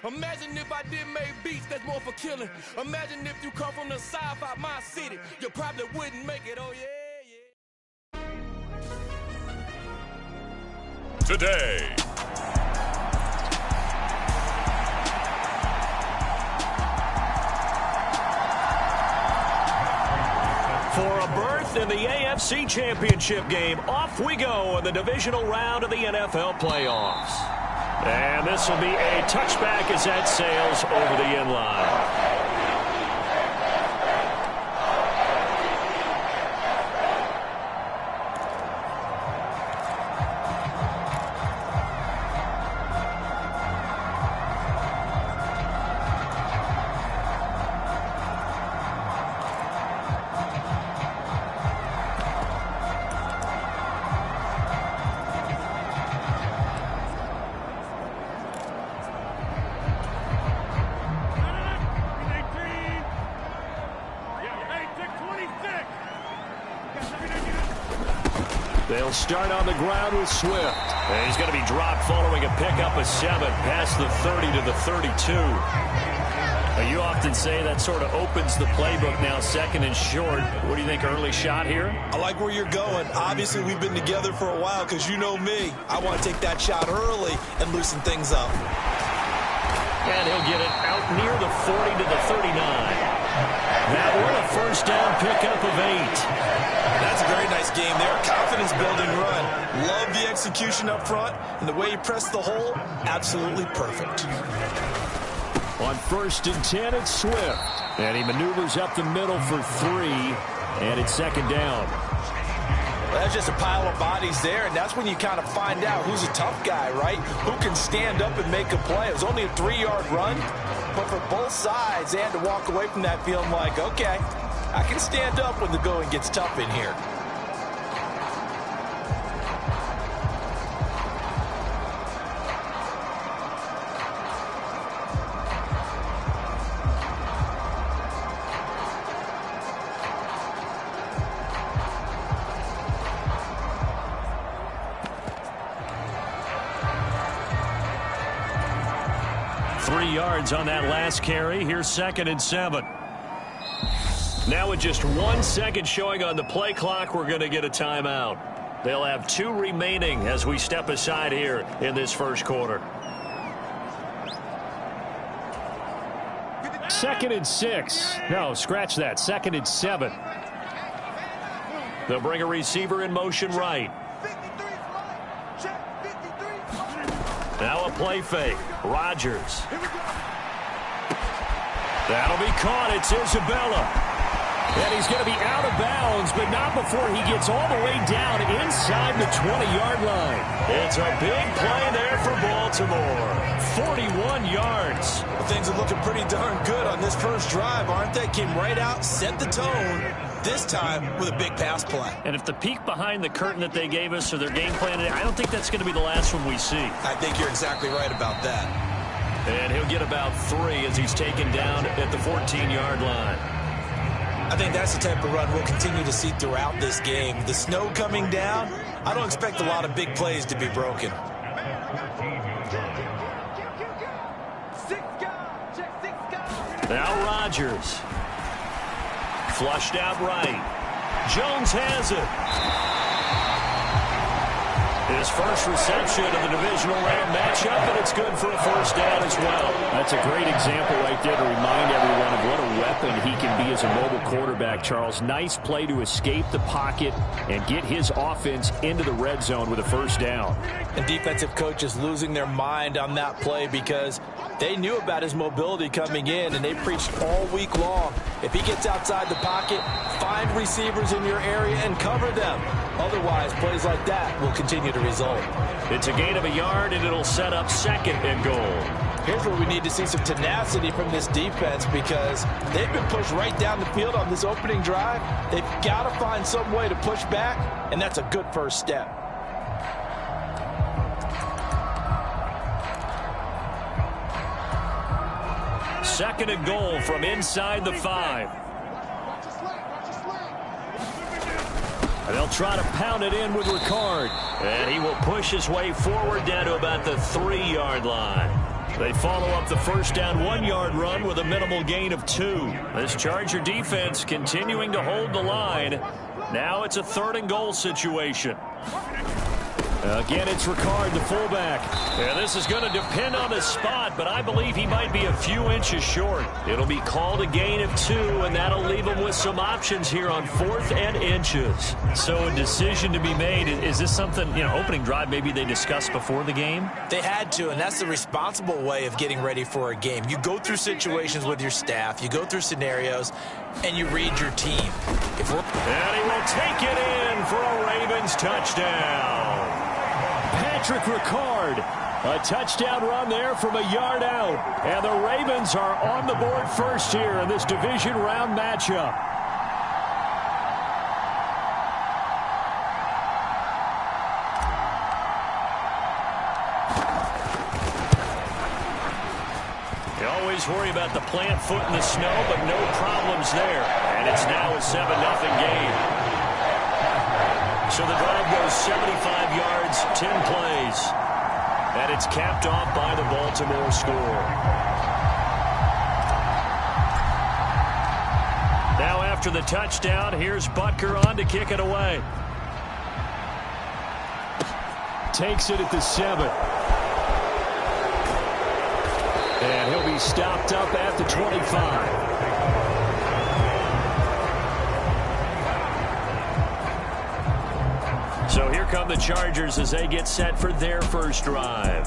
Imagine if I did make beats that's more for killing. Imagine if you come from the south out my city. You probably wouldn't make it, oh yeah, yeah. Today. For a berth in the AFC Championship game, off we go in the divisional round of the NFL playoffs. And this will be a touchback as that sails over the end line. They'll start on the ground with Swift. And he's going to be dropped following a pickup of 7 past the 30 to the 32. You often say that sort of opens the playbook now, second and short. What do you think, early shot here? I like where you're going. Obviously, we've been together for a while because you know me. I want to take that shot early and loosen things up. And he'll get it out near the 40 to the 39. That one, a first down pickup of 8. That's a very nice game there. Confidence-building run. Love the execution up front, and the way he pressed the hole, absolutely perfect. On 1st and 10, it's Swift. And he maneuvers up the middle for 3, and it's 2nd down. Well, that's just a pile of bodies there, and that's when you kind of find out who's a tough guy, right? Who can stand up and make a play. It was only a 3-yard run, but for both sides, they had to walk away from that feeling like, okay, I can stand up when the going gets tough in here. Yards on that last carry. Here's 2nd and 7. Now with just 1 second showing on the play clock, we're going to get a timeout. They'll have 2 remaining as we step aside here in this first quarter. 2nd and 6. No, scratch that. 2nd and 7. They'll bring a receiver in motion right. Now a play fake. Rodgers. That'll be caught. It's Isabella. And he's going to be out of bounds, but not before he gets all the way down inside the 20-yard line. It's a big play there for Baltimore. 41 yards. Well, things are looking pretty darn good on this first drive, aren't they? Came right out, set the tone, this time with a big pass play. And if the peek behind the curtain that they gave us or their game plan, I don't think that's going to be the last one we see. I think you're exactly right about that. And he'll get about 3 as he's taken down at the 14-yard line. I think that's the type of run we'll continue to see throughout this game. The snow coming down, I don't expect a lot of big plays to be broken. Now Rodgers. Flushed out right. Jones has it. His first reception of the divisional round matchup, and it's good for a first down as well. That's a great example right there to remind everyone of what a weapon he can be as a mobile quarterback, Charles. Nice play to escape the pocket and get his offense into the red zone with a first down. And defensive coaches losing their mind on that play because they knew about his mobility coming in, and they preached all week long. If he gets outside the pocket, find receivers in your area and cover them. Otherwise, plays like that will continue to result. It's a gain of a yard, and it'll set up 2nd and goal. Here's where we need to see some tenacity from this defense because they've been pushed right down the field on this opening drive. They've got to find some way to push back, and that's a good first step. Second and goal from inside the 5. And they'll try to pound it in with Ricard. And he will push his way forward down to about the 3-yard line. They follow up the first down 1-yard run with a minimal gain of 2. This Charger defense continuing to hold the line. Now it's a 3rd and goal situation. Again, it's Ricard, the fullback. And this is going to depend on the spot, but I believe he might be a few inches short. It'll be called a gain of 2, and that'll leave him with some options here on 4th and inches. So a decision to be made. Is this something, opening drive maybe they discussed before the game? They had to, and that's the responsible way of getting ready for a game. You go through situations with your staff. You go through scenarios, and you read your team. And he will take it in for a Ravens touchdown. Patrick Ricard, a touchdown run there from a yard out. And the Ravens are on the board first here in this division round matchup. You always worry about the plant foot in the snow, but no problems there. And it's now a 7-0 game. So the drive goes 75 yards, 10 plays. And it's capped off by the Baltimore score. Now after the touchdown, here's Butker on to kick it away. Takes it at the 7. And he'll be stopped up at the 25. So here come the Chargers as they get set for their first drive.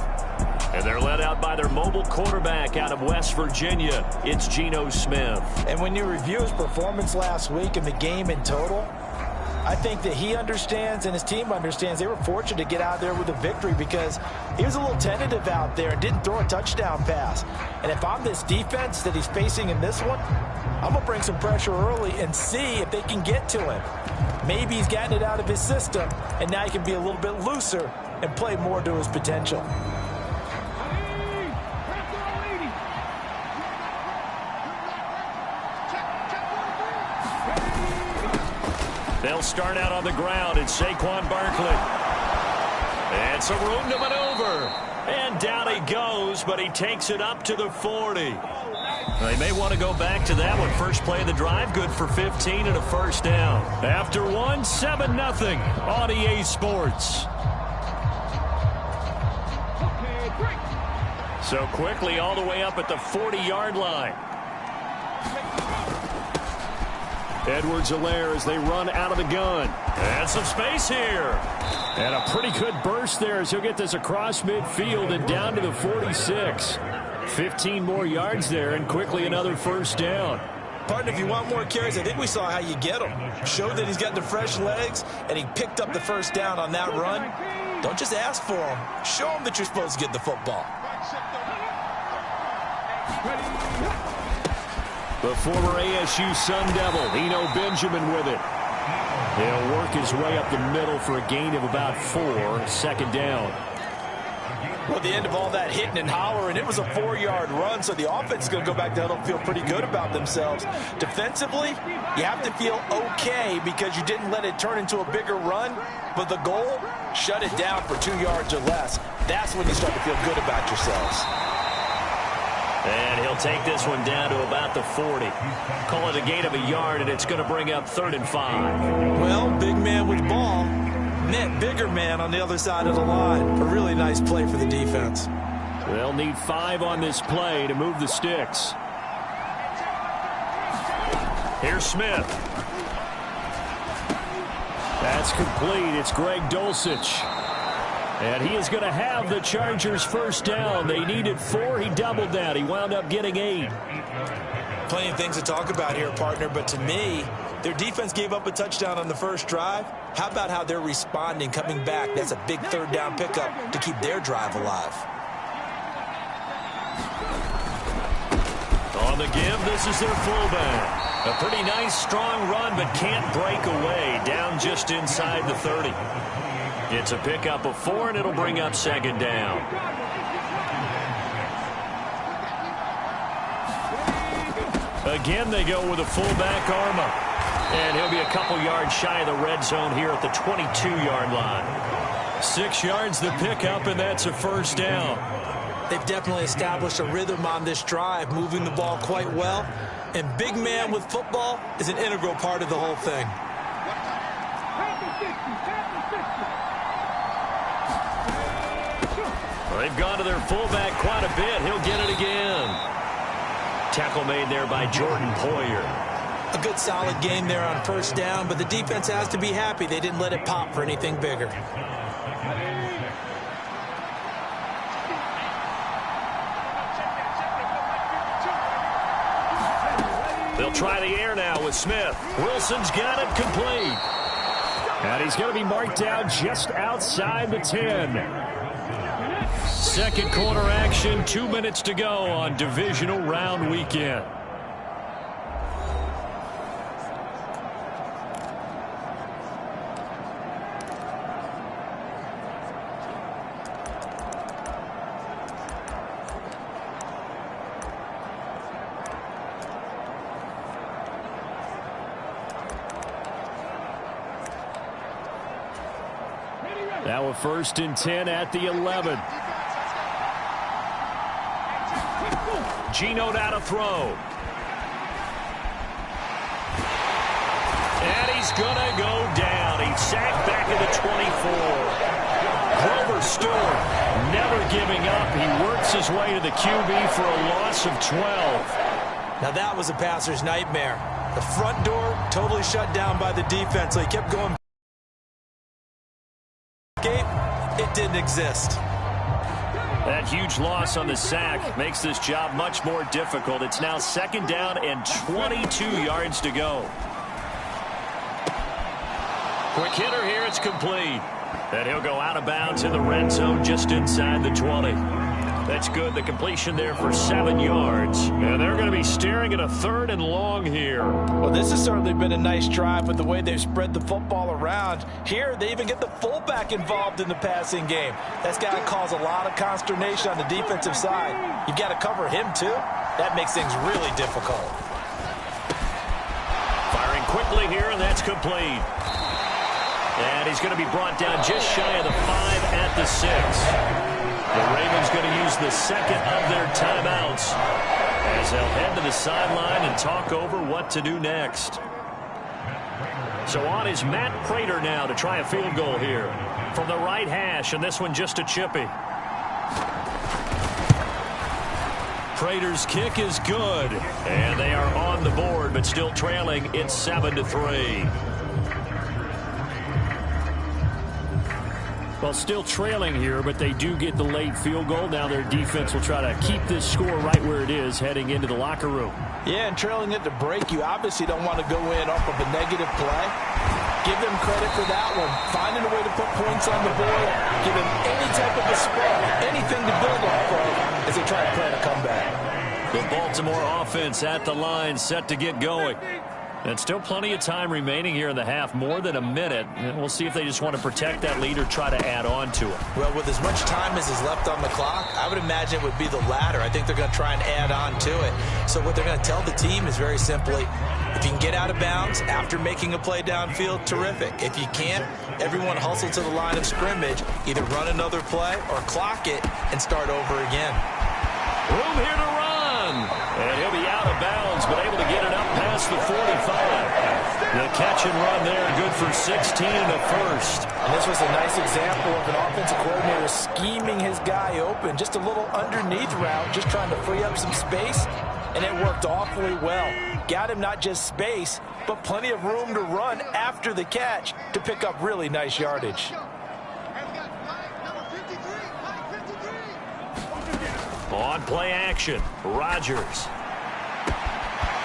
And they're led out by their mobile quarterback out of West Virginia. It's Geno Smith. And when you review his performance last week and the game in total, I think that he understands and his team understands they were fortunate to get out there with a victory because he was a little tentative out there and didn't throw a touchdown pass. And if I'm this defense that he's facing in this one, I'm going to bring some pressure early and see if they can get to him. Maybe he's gotten it out of his system, and now he can be a little bit looser and play more to his potential. They'll start out on the ground. It's Saquon Barkley. And some room to maneuver. And down he goes, but he takes it up to the 40. They may want to go back to that one. First play of the drive, good for 15 and a first down. After 1, 7-0 on EA Sports. So quickly all the way up at the 40-yard line. Edwards-Helaire as they run out of the gun. And some space here. And a pretty good burst there as he'll get this across midfield and down to the 46. 15 more yards there and quickly another first down. Partner, if you want more carries, I think we saw how you get them. Showed that he's got the fresh legs, and he picked up the first down on that run. Don't just ask for him. Show him that you're supposed to get the football. The former ASU Sun Devil, Eno Benjamin with it. He'll work his way up the middle for a gain of about 4, second down. Well, at the end of all that hitting and hollering, it was a 4-yard run, so the offense is going to go back down and feel pretty good about themselves. Defensively, you have to feel okay because you didn't let it turn into a bigger run, but the goal, shut it down for 2 yards or less. That's when you start to feel good about yourselves. And he'll take this one down to about the 40. Call it a gain of a yard, and it's going to bring up 3rd and 5. Well, big man with ball. Net bigger man on the other side of the line. A really nice play for the defense. They'll need 5 on this play to move the sticks. Here's Smith. That's complete. It's Greg Dulcich. And he is going to have the Chargers first down. They needed 4. He doubled that. He wound up getting 8. Plenty of things to talk about here, partner, but to me, their defense gave up a touchdown on the first drive. How about how they're responding, coming back? That's a big 3rd down pickup to keep their drive alive. On the give, this is their fullback. A pretty nice, strong run, but can't break away. Down just inside the 30. It's a pickup of 4, and it'll bring up 2nd down. Again, they go with a fullback Arma. And he'll be a couple yards shy of the red zone here at the 22-yard line. 6 yards the pickup, and that's a first down. They've definitely established a rhythm on this drive, moving the ball quite well. And big man with football is an integral part of the whole thing. They've gone to their fullback quite a bit. He'll get it again. Tackle made there by Jordan Poyer. A good solid game there on first down, but the defense has to be happy they didn't let it pop for anything bigger. They'll try the air now with Smith. Wilson's got it complete. And he's going to be marked down just outside the 10. Second quarter action, 2 minutes to go on divisional round weekend. Now a 1st and 10 at the 11. Geno now to throw. And he's going to go down. He's sacked back at the 24. Grover Stewart never giving up. He works his way to the QB for a loss of 12. Now that was a passer's nightmare. The front door totally shut down by the defense, so he kept going. It didn't exist. That huge loss on the sack makes this job much more difficult. It's now 2nd down and 22 yards to go. Quick hitter here. It's complete. And he'll go out of bounds in the red zone just inside the 20. That's good. The completion there for 7 yards. And they're going to be staring at a 3rd and long here. Well, this has certainly been a nice drive with the way they've spread the football around. Here, they even get the fullback involved in the passing game. That's got to cause a lot of consternation on the defensive side. You've got to cover him, too. That makes things really difficult. Firing quickly here, and that's complete. And he's going to be brought down just shy of the 5 at the 6. The Ravens going to use the 2nd of their timeouts as they'll head to the sideline and talk over what to do next. So on is Matt Prater now to try a field goal here from the right hash, and this one just a chippy. Prater's kick is good, and they are on the board, but still trailing. It's 7-3. Well, still trailing here, but they do get the late field goal. Now their defense will try to keep this score right where it is heading into the locker room. Yeah, and trailing it to break, you obviously don't want to go in off of a negative play. Give them credit for that one. Finding a way to put points on the board, give them any type of a spread, anything to build off of as they try to plan a comeback. The Baltimore offense at the line, set to get going. And still plenty of time remaining here in the half, more than a minute. And we'll see if they just want to protect that lead or try to add on to it. Well, with as much time as is left on the clock, I would imagine it would be the latter. I think they're going to try and add on to it. So what they're going to tell the team is very simply, if you can get out of bounds after making a play downfield, terrific. If you can't, everyone hustle to the line of scrimmage, either run another play or clock it and start over again. Room here to run. And he'll be out of bounds, but able to get it up past the 45. The catch and run there, good for 16 and a first. And this was a nice example of an offensive coordinator scheming his guy open. Just a little underneath route, just trying to free up some space, and it worked awfully well. Got him not just space, but plenty of room to run after the catch to pick up really nice yardage. On play action, Rodgers.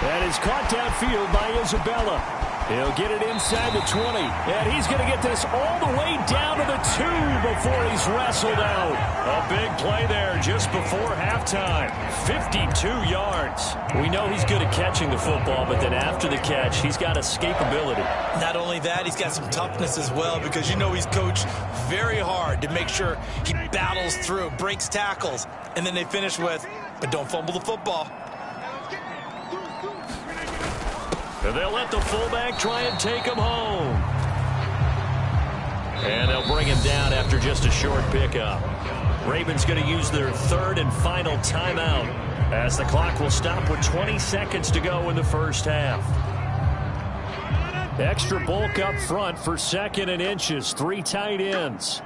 That is caught downfield by Isabella. He'll get it inside the 20. And he's going to get this all the way down to the 2 before he's wrestled out. A big play there just before halftime. 52 yards. We know he's good at catching the football, but then after the catch, he's got escapability. Not only that, he's got some toughness as well, because you know he's coached very hard to make sure he battles through, breaks tackles, and then they finish with, but don't fumble the football. And they'll let the fullback try and take him home. And they'll bring him down after just a short pickup. Ravens going to use their third and final timeout as the clock will stop with 20 seconds to go in the first half. Extra bulk up front for 2nd and inches. 3 tight ends.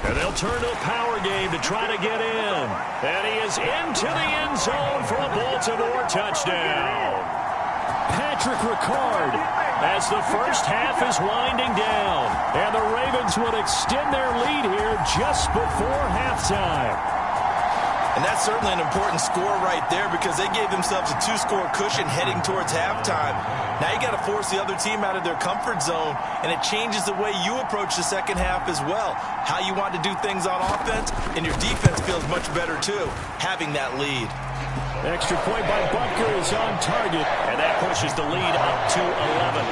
And they'll turn to a power game to try to get in. And he is into the end zone for a Baltimore touchdown. Patrick Ricard as the first half is winding down. And the Ravens would extend their lead here just before halftime. And that's certainly an important score right there because they gave themselves a 2-score cushion heading towards halftime. Now you got to force the other team out of their comfort zone, and it changes the way you approach the second half as well. How you want to do things on offense, and your defense feels much better too, having that lead. Extra point by Butker is on target, and that pushes the lead up to 11.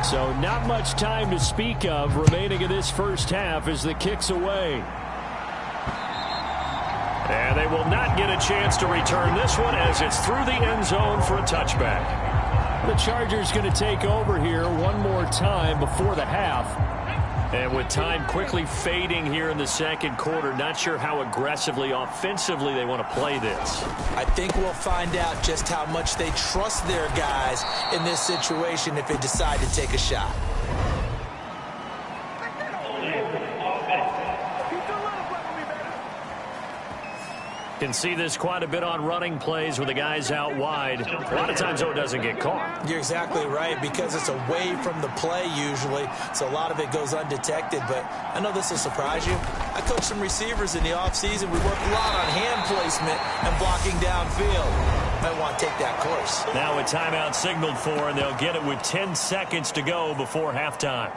So not much time to speak of remaining in this first half as the kick's away. And they will not get a chance to return this one as it's through the end zone for a touchback. The Chargers going to take over here one more time before the half. And with time quickly fading here in the second quarter, not sure how aggressively, offensively they want to play this. I think we'll find out just how much they trust their guys in this situation if they decide to take a shot. Can see this quite a bit on running plays with the guys out wide. A lot of times, though, it doesn't get caught. You're exactly right, because it's away from the play usually, so a lot of it goes undetected. But I know this will surprise you. I coached some receivers in the offseason. We worked a lot on hand placement and blocking downfield. Might want to take that course. Now a timeout signaled for, and they'll get it with 10 seconds to go before halftime.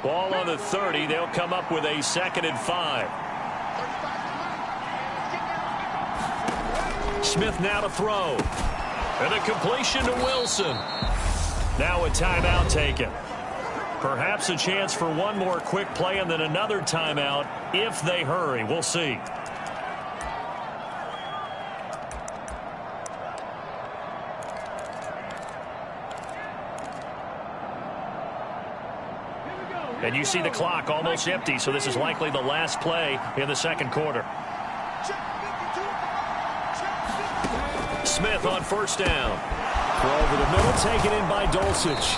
Ball on the 30. They'll come up with a 2nd and 5. Smith now to throw. And a completion to Wilson. Now a timeout taken. Perhaps a chance for one more quick play and then another timeout if they hurry. We'll see. And you see the clock almost empty, so this is likely the last play in the second quarter. Smith on first down. Throw over the middle, taken in by Dulcich.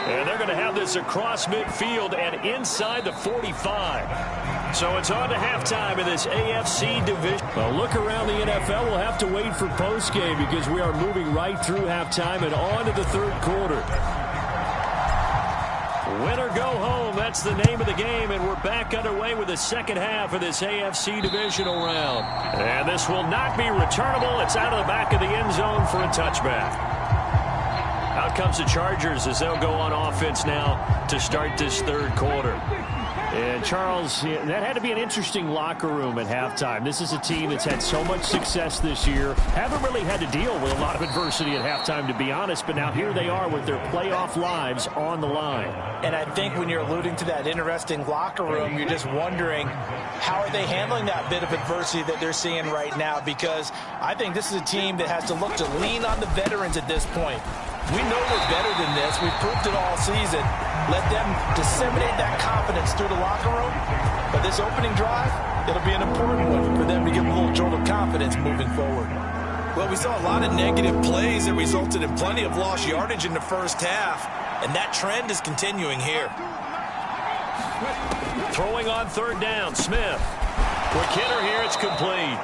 And they're going to have this across midfield and inside the 45. So it's on to halftime in this AFC division. Well, look around the NFL. We'll have to wait for postgame because we are moving right through halftime and on to the third quarter. Win or go home, that's the name of the game, and we're back underway with the second half of this AFC divisional round. And this will not be returnable. It's out of the back of the end zone for a touchback. Out comes the Chargers as they'll go on offense now to start this third quarter. And, Charles, that had to be an interesting locker room at halftime. This is a team that's had so much success this year. Haven't really had to deal with a lot of adversity at halftime, to be honest. But now here they are with their playoff lives on the line. And I think when you're alluding to that interesting locker room, you're just wondering how are they handling that bit of adversity that they're seeing right now? Because I think this is a team that has to look to lean on the veterans at this point. We know we're better than this. We've proved it all season. Let them disseminate that confidence through the locker room. But this opening drive, it'll be an important one for them to give them a little jolt of confidence moving forward. Well, we saw a lot of negative plays that resulted in plenty of lost yardage in the first half. And that trend is continuing here. Throwing on third down, Smith. Quick hitter here, it's complete.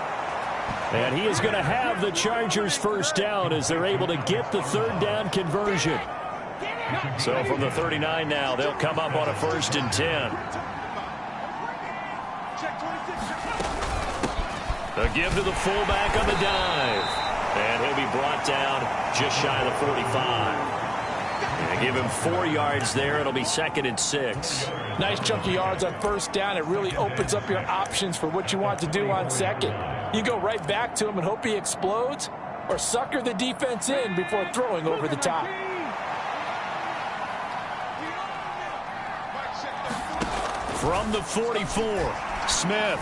And he is going to have the Chargers first down as they're able to get the third down conversion. So from the 39 now, they'll come up on a 1st and 10. A give to the fullback on the dive. And he'll be brought down just shy of the 45. And give him 4 yards there. It'll be 2nd and 6. Nice chunk of yards on first down. It really opens up your options for what you want to do on second. You go right back to him and hope he explodes, or sucker the defense in before throwing over the top. From the 44, Smith.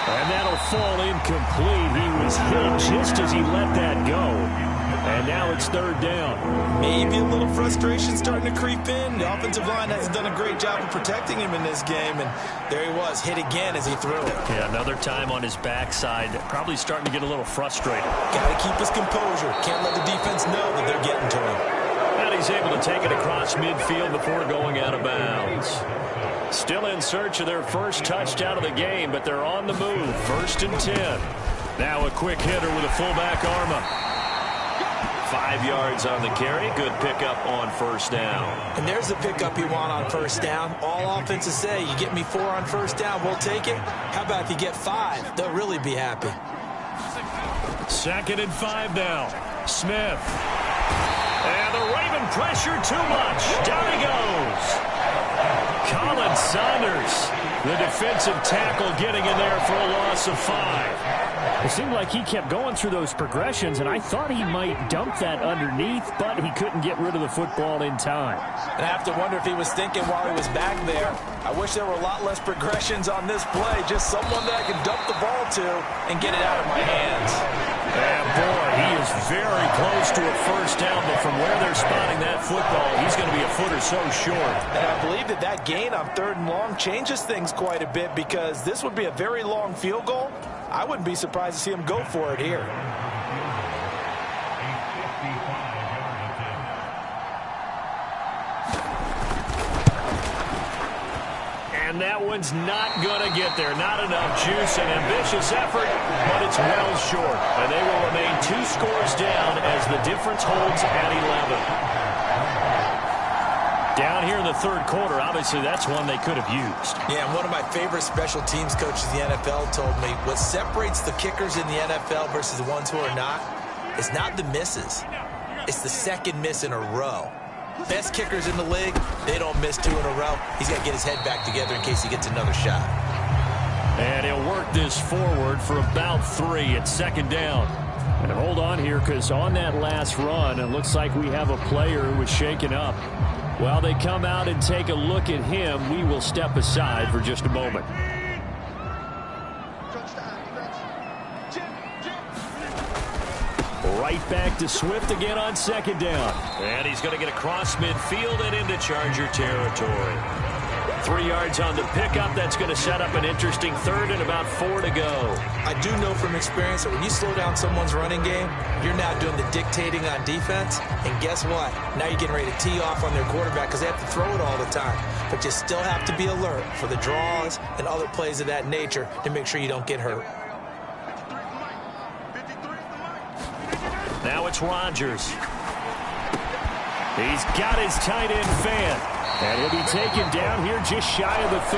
And that'll fall incomplete. He was hit just as he let that go. And now it's third down. Maybe a little frustration starting to creep in. The offensive line hasn't done a great job of protecting him in this game. And there he was, hit again as he threw it. Yeah, another time on his backside. Probably starting to get a little frustrated. Got to keep his composure. Can't let the defense know that they're getting to him. And he's able to take it across midfield before going out of bounds. Still in search of their first touchdown of the game, but they're on the move. 1st and 10. Now a quick hitter with a fullback arm up. 5 yards on the carry. Good pickup on first down. And there's the pickup you want on first down. All offenses say, you get me 4 on first down, we'll take it. How about if you get 5? They'll really be happy. 2nd and 5 now. Smith. And the Raven pressure too much. Down he goes. Colin Saunders, the defensive tackle, getting in there for a loss of 5. It seemed like he kept going through those progressions, and I thought he might dump that underneath, but he couldn't get rid of the football in time. And I have to wonder if he was thinking while he was back there, I wish there were a lot less progressions on this play, just someone that I can dump the ball to and get it out of my hands. And boy, he is very close to a first down, but from where they're spotting that football, he's going to be a foot or so short. And I believe that gain on 3rd and long changes things quite a bit, because this would be a very long field goal. I wouldn't be surprised to see him go for it here. And that one's not going to get there. Not enough juice. An ambitious effort, but it's well short. And they will remain 2 scores down as the difference holds at 11. Down here in the 3rd quarter, obviously that's one they could have used. Yeah, and one of my favorite special teams coaches in the NFL told me what separates the kickers in the NFL versus the ones who are not is not the misses. It's the 2nd miss in a row. Best kickers in the league, they don't miss 2 in a row. He's got to get his head back together in case he gets another shot. And he'll work this forward for about 3 at 2nd down. And hold on here, because on that last run, it looks like we have a player who was shaken up. While they come out and take a look at him, we will step aside for just a moment. Right back to Swift again on 2nd down. And he's going to get across midfield and into Charger territory. 3 yards on the pickup. That's going to set up an interesting 3rd and about 4 to go. I do know from experience that when you slow down someone's running game, you're now doing the dictating on defense. And guess what? Now you're getting ready to tee off on their quarterback because they have to throw it all the time. But you still have to be alert for the draws and other plays of that nature to make sure you don't get hurt. Now it's Rodgers. He's got his tight end fan. And he'll be taken down here just shy of the 30.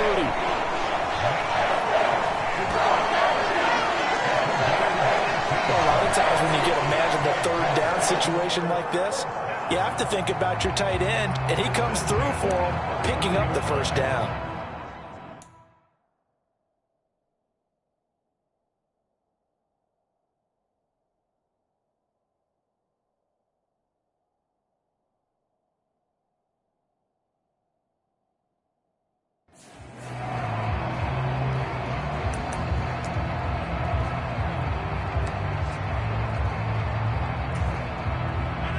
Well, a lot of times when you get a manageable 3rd down situation like this, you have to think about your tight end, and he comes through for him, picking up the 1st down.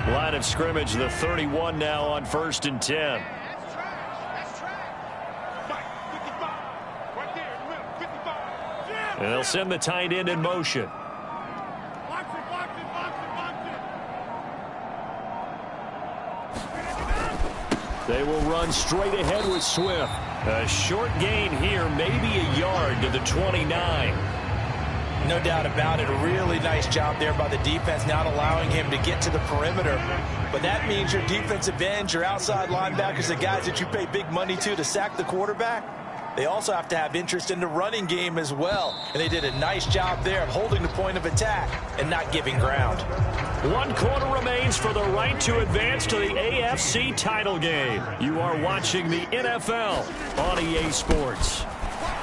Line of scrimmage, the 31 now on 1st and 10. And they'll send the tight end in motion. They will run straight ahead with Swift. A short gain here, maybe a yard to the 29. No doubt about it. A really nice job there by the defense, not allowing him to get to the perimeter. But that means your defensive ends, your outside linebackers, the guys that you pay big money to sack the quarterback, they also have to have interest in the running game as well. And they did a nice job there of holding the point of attack and not giving ground. 1 quarter remains for the right to advance to the AFC title game. You are watching the NFL on EA Sports.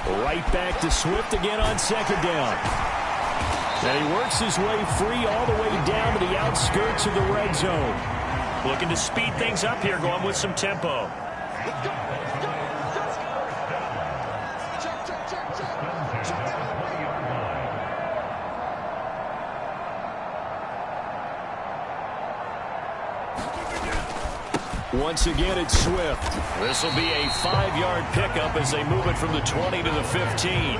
Right back to Swift again on 2nd down. And he works his way free all the way down to the outskirts of the red zone. Looking to speed things up here, going with some tempo. Once again, it's Swift. This will be a 5-yard pickup as they move it from the 20 to the 15.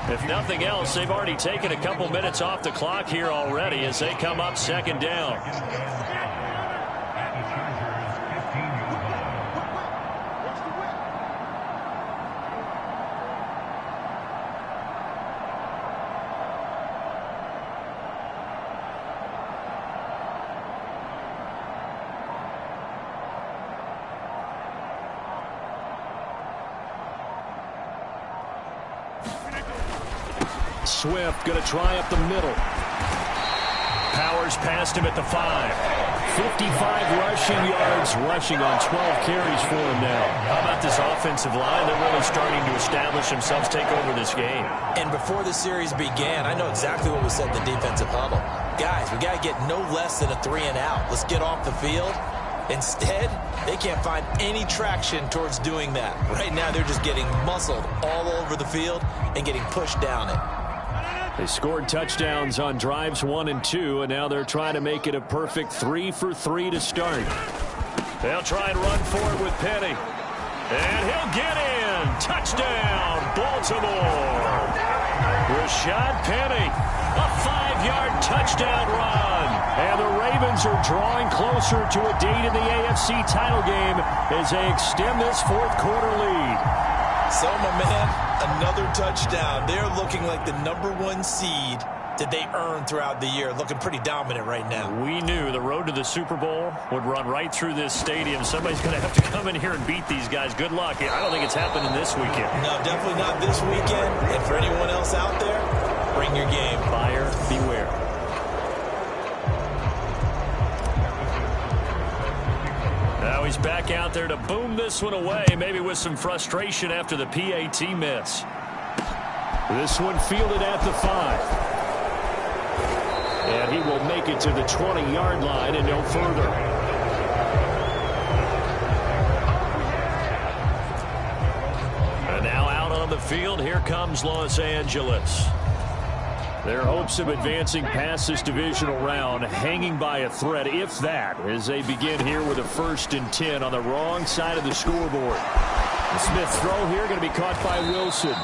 If nothing else, they've already taken a couple minutes off the clock here already as they come up second down. Swift going to try up the middle. Powers past him at the 5. 55 rushing yards, rushing on 12 carries for him now. How about this offensive line? They're really starting to establish themselves, take over this game. And before the series began, I know exactly what was said in the defensive huddle. Guys, we got to get no less than a 3-and-out. Let's get off the field. Instead, they can't find any traction towards doing that. Right now, they're just getting muscled all over the field and getting pushed down it. They scored touchdowns on drives 1 and 2, and now they're trying to make it a perfect 3 for 3 to start. They'll try and run for it with Penny. And he'll get in. Touchdown, Baltimore. Rashad Penny, a 5-yard touchdown run. And the Ravens are drawing closer to a date in the AFC title game as they extend this fourth-quarter lead. So, my man, another touchdown. They're looking like the #1 seed that they earned throughout the year. Looking pretty dominant right now. We knew the road to the Super Bowl would run right through this stadium. Somebody's going to have to come in here and beat these guys. Good luck. I don't think it's happening this weekend. No, definitely not this weekend. And for anyone else out there, bring your game. Buyer beware. Now he's back out there to boom this one away, maybe with some frustration after the PAT miss. This one fielded at the 5. And he will make it to the 20-yard line and no further. And now out on the field, here comes Los Angeles. Their hopes of advancing past this divisional round hanging by a thread, if that, as they begin here with a 1st and 10 on the wrong side of the scoreboard. The Smith throw here going to be caught by Wilson.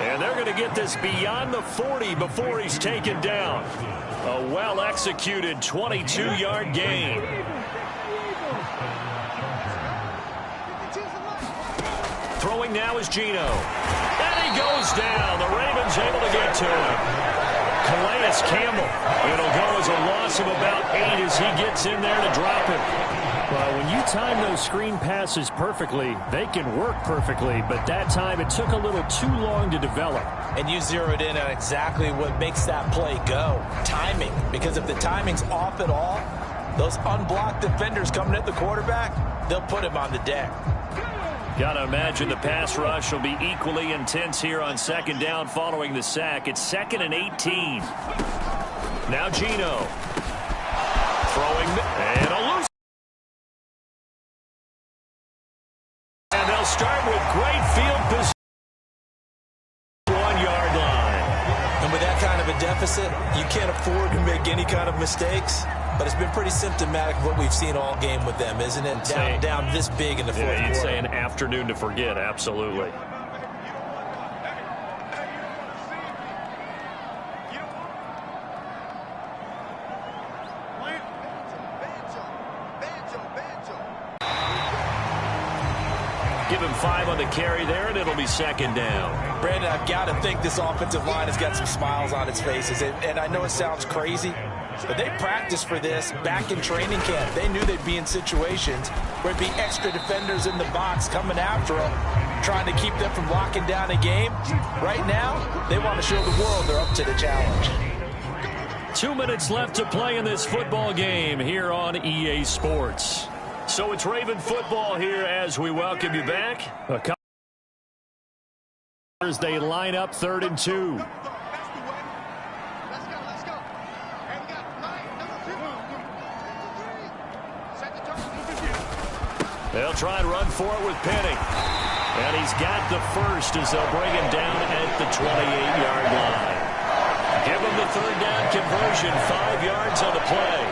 And they're going to get this beyond the 40 before he's taken down. A well-executed 22-yard gain. Throwing now is Geno. And he goes down. The Ravens able to get to him. Calais Campbell. It'll go as a loss of about 8 as he gets in there to drop him. Well, when you time those screen passes perfectly, they can work perfectly, but that time it took a little too long to develop. And you zeroed in on exactly what makes that play go. Timing. Because if the timing's off at all, those unblocked defenders coming at the quarterback, they'll put him on the deck. Got to imagine the pass rush will be equally intense here on 2nd down following the sack. It's 2nd and 18. Now Geno. Throwing and a loose. And they'll start with great field position. 1-yard line. And with that kind of a deficit, you can't afford to make any kind of mistakes. But it's been pretty symptomatic of what we've seen all game with them, isn't it? Down this big in the fourth quarter. You'd say an afternoon to forget, absolutely. Give him 5 on the carry there, and it'll be 2nd down. Brandon, I've got to think this offensive line has got some smiles on its faces. And I know it sounds crazy, but they practiced for this back in training camp. They knew they'd be in situations where it'd be extra defenders in the box coming after them, trying to keep them from locking down a game. Right now, they want to show the world they're up to the challenge. 2 minutes left to play in this football game here on EA Sports. So it's Raven football here as we welcome you back. As they line up 3rd and 2. They'll try and run for it with Penny. And he's got the first as they'll bring him down at the 28-yard line. Give him the third down conversion, 5 yards on the play.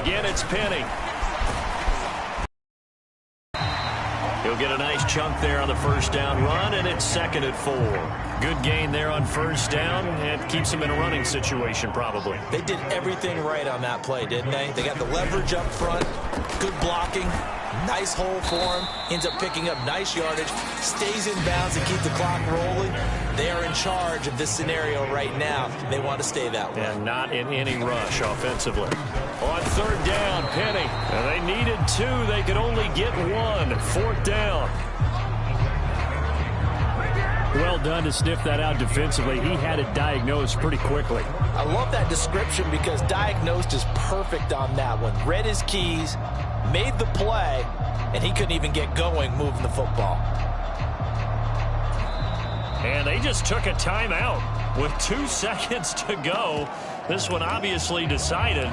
Again, it's Penny. He'll get a nice chunk there on the first down run, and it's 2nd and 4. Good gain there on first down. It keeps him in a running situation, probably. They did everything right on that play, didn't they? They got the leverage up front, good blocking, nice hole for him, ends up picking up nice yardage, stays in bounds and keep the clock rolling. They are in charge of this scenario right now. They want to stay that way. And not in any rush offensively. On third down, Penny. And they needed 2. They could only get 1. 4th down. Well done to sniff that out defensively. He had it diagnosed pretty quickly. I love that description because diagnosed is perfect on that one. Read his keys, made the play, and he couldn't even get going moving the football. And they just took a timeout with 2 seconds to go. This one obviously decided.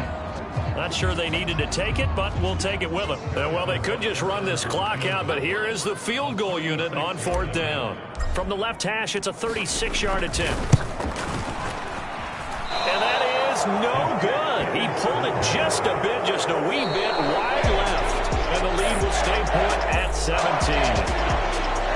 Not sure they needed to take it, but we'll take it with them. Well, they could just run this clock out, but here is the field goal unit on 4th down. From the left hash, it's a 36-yard attempt. And that is no good. He pulled it just a bit, just a wee bit wide left. And the lead will stay put at 17.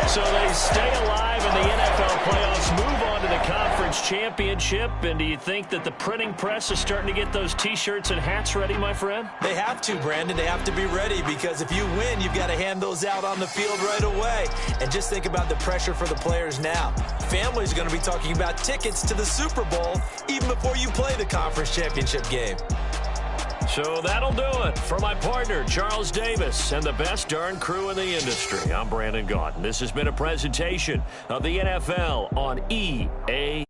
So they stay alive in the NFL playoffs, move on to the conference championship. And do you think that the printing press is starting to get those T-shirts and hats ready, my friend? They have to, Brandon. They have to be ready because if you win, you've got to hand those out on the field right away. And just think about the pressure for the players now. Families are going to be talking about tickets to the Super Bowl even before you play the conference championship game. So that'll do it. For my partner, Charles Davis, and the best darn crew in the industry, I'm Brandon Gaudin. This has been a presentation of the NFL on EA.